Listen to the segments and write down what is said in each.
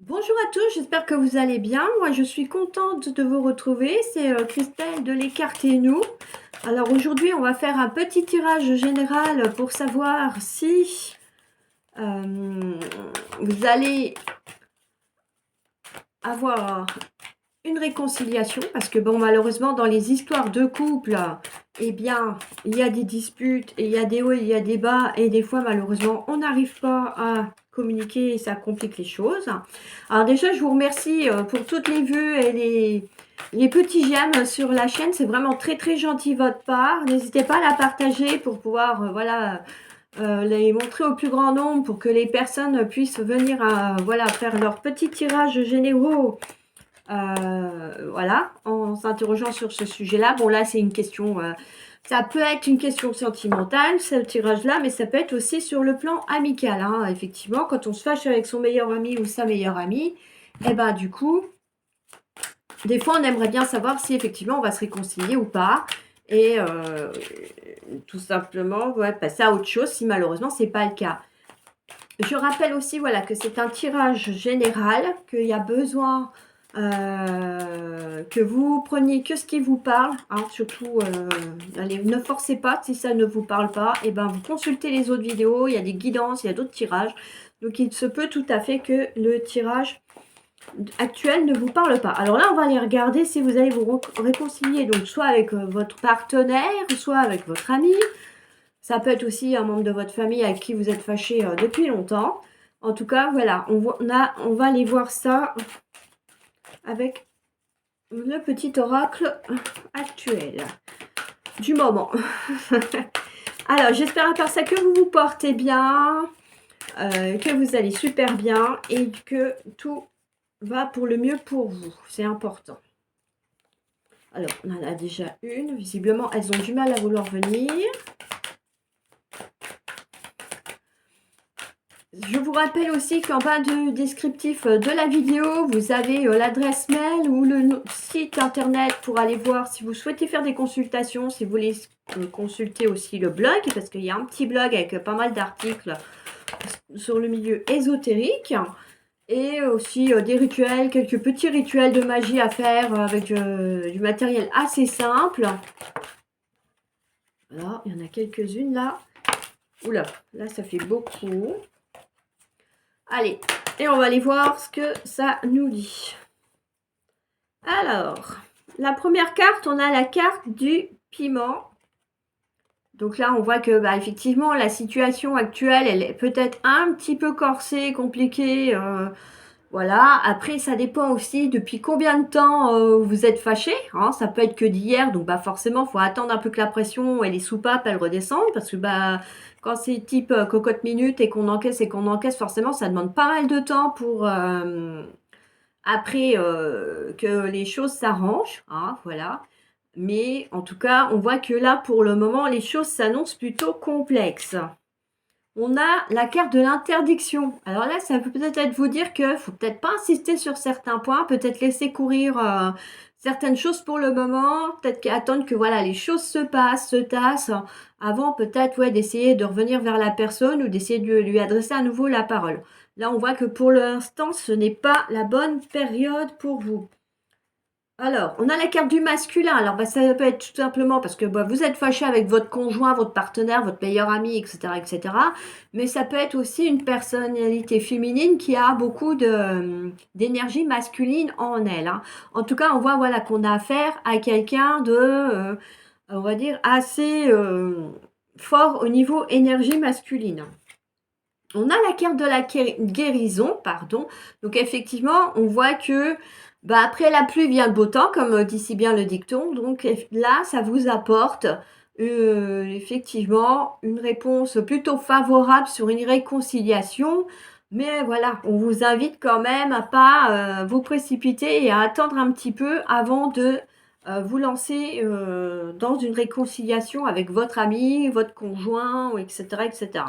Bonjour à tous, j'espère que vous allez bien. Moi, je suis contente de vous retrouver. C'est Christelle de l'Écartez-nous. Alors aujourd'hui, on va faire un petit tirage général pour savoir si vous allez avoir une réconciliation. Parce que bon, malheureusement, dans les histoires de couple, eh bien, il y a des disputes, et il y a des hauts, et il y a des bas. Et des fois, malheureusement, on n'arrive pas à communiquer et ça complique les choses. Alors déjà, je vous remercie pour toutes les vues et les petits j'aime sur la chaîne. C'est vraiment très très gentil de votre part. N'hésitez pas à la partager pour pouvoir voilà, les montrer au plus grand nombre pour que les personnes puissent venir voilà, faire leur petit tirage généraux. Voilà, en s'interrogeant sur ce sujet-là. Bon, là, c'est une question... ça peut être une question sentimentale, ce tirage-là, mais ça peut être aussi sur le plan amical. Hein. Effectivement, quand on se fâche avec son meilleur ami ou sa meilleure amie, et ben du coup, des fois, on aimerait bien savoir si effectivement on va se réconcilier ou pas. Et tout simplement, ouais, passer à autre chose si malheureusement c'est pas le cas. Je rappelle aussi voilà, que c'est un tirage général, qu'il y a besoin que vous preniez que ce qui vous parle. Hein, surtout, allez, ne forcez pas si ça ne vous parle pas. Et ben, vous consultez les autres vidéos, il y a des guidances, il y a d'autres tirages. Donc, il se peut tout à fait que le tirage actuel ne vous parle pas. Alors là, on va aller regarder si vous allez vous réconcilier, donc soit avec votre partenaire, soit avec votre ami. Ça peut être aussi un membre de votre famille avec qui vous êtes fâché depuis longtemps. En tout cas, voilà, on va aller voir ça avec le petit oracle actuel du moment. Alors, j'espère à part ça que vous vous portez bien, que vous allez super bien et que tout va pour le mieux pour vous. C'est important. Alors, on en a déjà une. Visiblement, elles ont du mal à vouloir venir. Je vous rappelle aussi qu'en bas du descriptif de la vidéo, vous avez l'adresse mail ou le site internet pour aller voir si vous souhaitez faire des consultations, si vous voulez consulter aussi le blog, parce qu'il y a un petit blog avec pas mal d'articles sur le milieu ésotérique. Et aussi des rituels, quelques petits rituels de magie à faire avec du matériel assez simple. Voilà, il y en a quelques-unes là. Oula, là ça fait beaucoup. Allez, et on va aller voir ce que ça nous dit. Alors, la première carte, on a la carte du piment. Donc là, on voit que, bah, effectivement, la situation actuelle, elle est peut-être un petit peu corsée, compliquée. Voilà. Après, ça dépend aussi depuis combien de temps vous êtes fâché. Hein. Ça peut être que d'hier, donc bah forcément, il faut attendre un peu que la pression et les soupapes, elles redescendent. Parce que bah, quand c'est type cocotte minute et qu'on encaisse, forcément, ça demande pas mal de temps pour après que les choses s'arrangent. Hein, voilà. Mais en tout cas, on voit que là, pour le moment, les choses s'annoncent plutôt complexes. On a la carte de l'interdiction. Alors là, ça peut peut-être vous dire que faut peut-être pas insister sur certains points, peut-être laisser courir certaines choses pour le moment, peut-être attendre que voilà les choses se passent, se tassent, avant peut-être ouais, d'essayer de revenir vers la personne ou d'essayer de lui adresser à nouveau la parole. Là, on voit que pour l'instant, ce n'est pas la bonne période pour vous. Alors, on a la carte du masculin. Alors, bah, ça peut être tout simplement parce que bah, vous êtes fâché avec votre conjoint, votre partenaire, votre meilleur ami, etc., etc. Mais ça peut être aussi une personnalité féminine qui a beaucoup d'énergie masculine en elle. Hein. En tout cas, on voit voilà, qu'on a affaire à quelqu'un de, on va dire, assez fort au niveau énergie masculine. On a la carte de la guérison, pardon. Donc effectivement, on voit que bah, après la pluie vient le beau temps, comme dit si bien le dicton. Donc là, ça vous apporte effectivement une réponse plutôt favorable sur une réconciliation. Mais voilà, on vous invite quand même à pas vous précipiter et à attendre un petit peu avant de vous lancer dans une réconciliation avec votre ami, votre conjoint, etc., etc.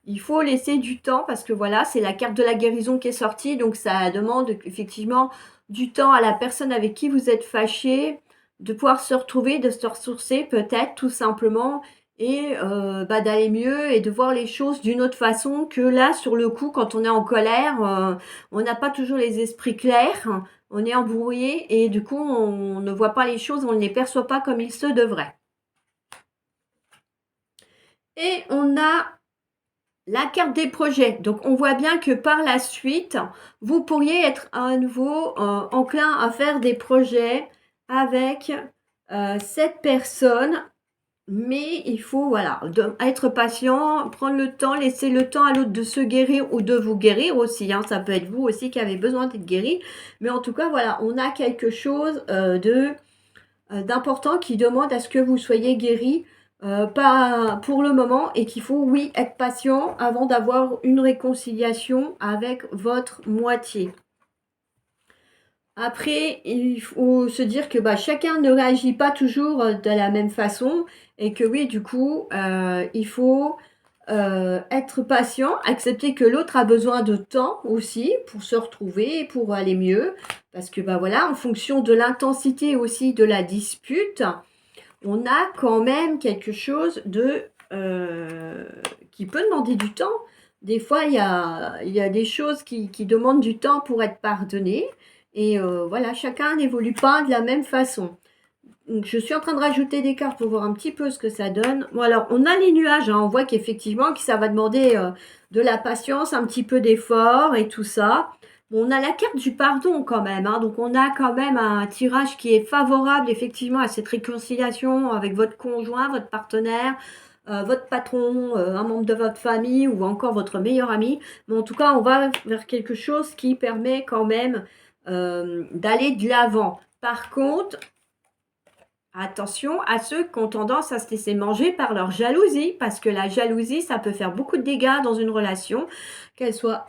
Il faut laisser du temps parce que voilà, c'est la carte de la guérison qui est sortie. Donc, ça demande effectivement du temps à la personne avec qui vous êtes fâché de pouvoir se retrouver, de se ressourcer peut-être tout simplement et d'aller mieux et de voir les choses d'une autre façon que là, sur le coup, quand on est en colère, on n'a pas toujours les esprits clairs, on est embrouillé et du coup, on ne voit pas les choses, on ne les perçoit pas comme il se devrait. Et on a la carte des projets. Donc, on voit bien que par la suite, vous pourriez être à nouveau enclin à faire des projets avec cette personne. Mais il faut, voilà, être patient, prendre le temps, laisser le temps à l'autre de se guérir ou de vous guérir aussi. Hein. Ça peut être vous aussi qui avez besoin d'être guéri. Mais en tout cas, voilà, on a quelque chose d'important qui demande à ce que vous soyez guéri, pas pour le moment, et qu'il faut, oui, être patient avant d'avoir une réconciliation avec votre moitié. Après, il faut se dire que chacun ne réagit pas toujours de la même façon et que oui, du coup, il faut être patient, accepter que l'autre a besoin de temps aussi pour se retrouver, pour aller mieux. Parce que voilà, en fonction de l'intensité aussi de la dispute, on a quand même quelque chose de qui peut demander du temps. Des fois, il y a des choses qui demandent du temps pour être pardonnées. Et voilà, chacun n'évolue pas de la même façon. Donc, je suis en train de rajouter des cartes pour voir un petit peu ce que ça donne. Bon, alors, on a les nuages. Hein, on voit qu'effectivement, que ça va demander de la patience, un petit peu d'effort et tout ça. Bon, on a la carte du pardon quand même. Hein, donc, on a quand même un tirage qui est favorable effectivement à cette réconciliation avec votre conjoint, votre partenaire, votre patron, un membre de votre famille ou encore votre meilleur ami. Mais en tout cas, on va vers quelque chose qui permet quand même d'aller de l'avant. Par contre, attention à ceux qui ont tendance à se laisser manger par leur jalousie, parce que la jalousie, ça peut faire beaucoup de dégâts dans une relation, qu'elle soit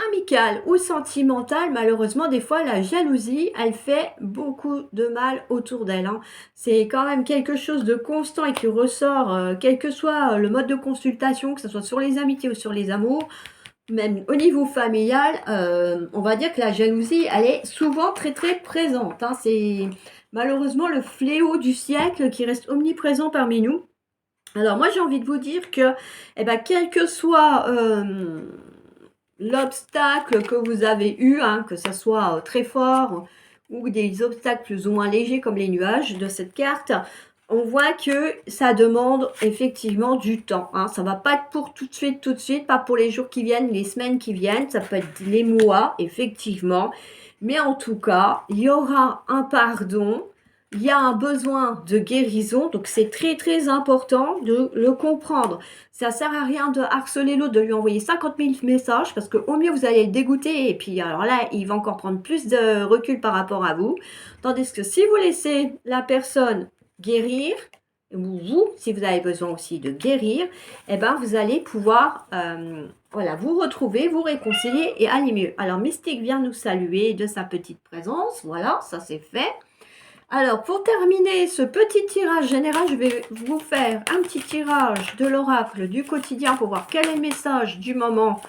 amicale ou sentimentale. Malheureusement, des fois, la jalousie, elle fait beaucoup de mal autour d'elle. Hein. C'est quand même quelque chose de constant et qui ressort, quel que soit le mode de consultation, que ce soit sur les amitiés ou sur les amours. Même au niveau familial, on va dire que la jalousie, elle est souvent très très présente. Hein. C'est malheureusement le fléau du siècle qui reste omniprésent parmi nous. Alors moi j'ai envie de vous dire que, quel que soit l'obstacle que vous avez eu, hein, que ce soit très fort ou des obstacles plus ou moins légers comme les nuages de cette carte, on voit que ça demande effectivement du temps. Hein. Ça ne va pas être pour tout de suite, pas pour les jours qui viennent, les semaines qui viennent, ça peut être les mois, effectivement. Mais en tout cas, il y aura un pardon, il y a un besoin de guérison, donc c'est très très important de le comprendre. Ça sert à rien de harceler l'autre, de lui envoyer 50 000 messages, parce qu'au mieux vous allez le dégoûter, et puis alors là, il va encore prendre plus de recul par rapport à vous. Tandis que si vous laissez la personne guérir, ou vous, si vous avez besoin aussi de guérir, vous allez pouvoir vous retrouver, vous réconcilier et aller mieux. Alors, Mystique vient nous saluer de sa petite présence. Voilà, ça c'est fait. Alors, pour terminer ce petit tirage général, je vais vous faire un petit tirage de l'oracle du quotidien pour voir quel est le message du moment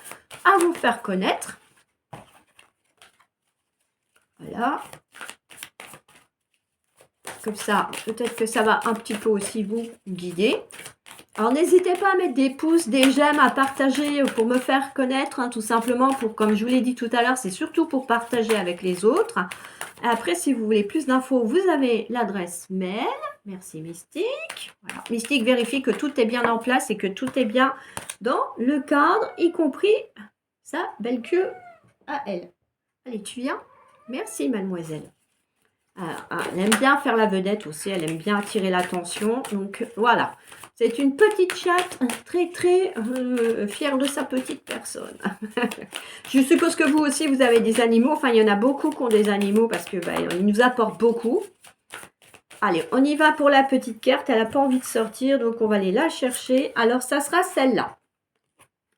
à vous faire connaître. Voilà. Comme ça, peut-être que ça va un petit peu aussi vous guider. Alors, n'hésitez pas à mettre des pouces, des j'aime, à partager pour me faire connaître, hein, tout simplement, pour, comme je vous l'ai dit tout à l'heure, c'est surtout pour partager avec les autres. Après, si vous voulez plus d'infos, vous avez l'adresse mail. Merci Mystique. Voilà. Mystique vérifie que tout est bien en place et que tout est bien dans le cadre, y compris sa belle queue à elle. Allez, tu viens? Merci mademoiselle. Elle aime bien faire la vedette aussi, elle aime bien attirer l'attention. Donc voilà, c'est une petite chatte très très fière de sa petite personne. Je suppose que vous aussi, vous avez des animaux. Enfin, il y en a beaucoup qui ont des animaux parce que ils nous apportent beaucoup. Allez, on y va pour la petite carte. Elle n'a pas envie de sortir, donc on va aller la chercher. Alors, ça sera celle-là.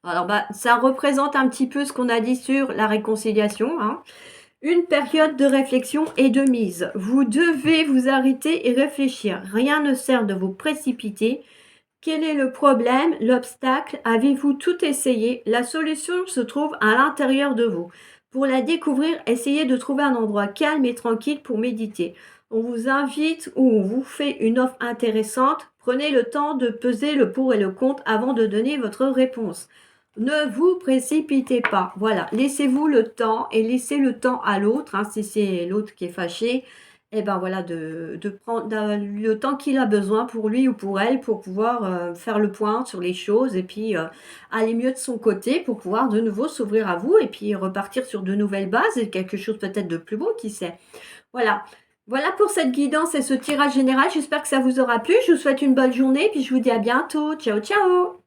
Alors, ça représente un petit peu ce qu'on a dit sur la réconciliation, hein. Une période de réflexion et de mise. Vous devez vous arrêter et réfléchir. Rien ne sert de vous précipiter. Quel est le problème, l'obstacle? Avez-vous tout essayé? La solution se trouve à l'intérieur de vous. Pour la découvrir, essayez de trouver un endroit calme et tranquille pour méditer. on vous invite ou on vous fait une offre intéressante, prenez le temps de peser le pour et le contre avant de donner votre réponse. Ne vous précipitez pas. Voilà, laissez-vous le temps et laissez le temps à l'autre, hein, si c'est l'autre qui est fâché, et ben voilà, de prendre le temps qu'il a besoin pour lui ou pour elle pour pouvoir faire le point sur les choses et puis aller mieux de son côté pour pouvoir de nouveau s'ouvrir à vous et puis repartir sur de nouvelles bases et quelque chose peut-être de plus beau, qui sait. Voilà. Voilà pour cette guidance et ce tirage général. J'espère que ça vous aura plu. Je vous souhaite une bonne journée, puis je vous dis à bientôt. Ciao, ciao!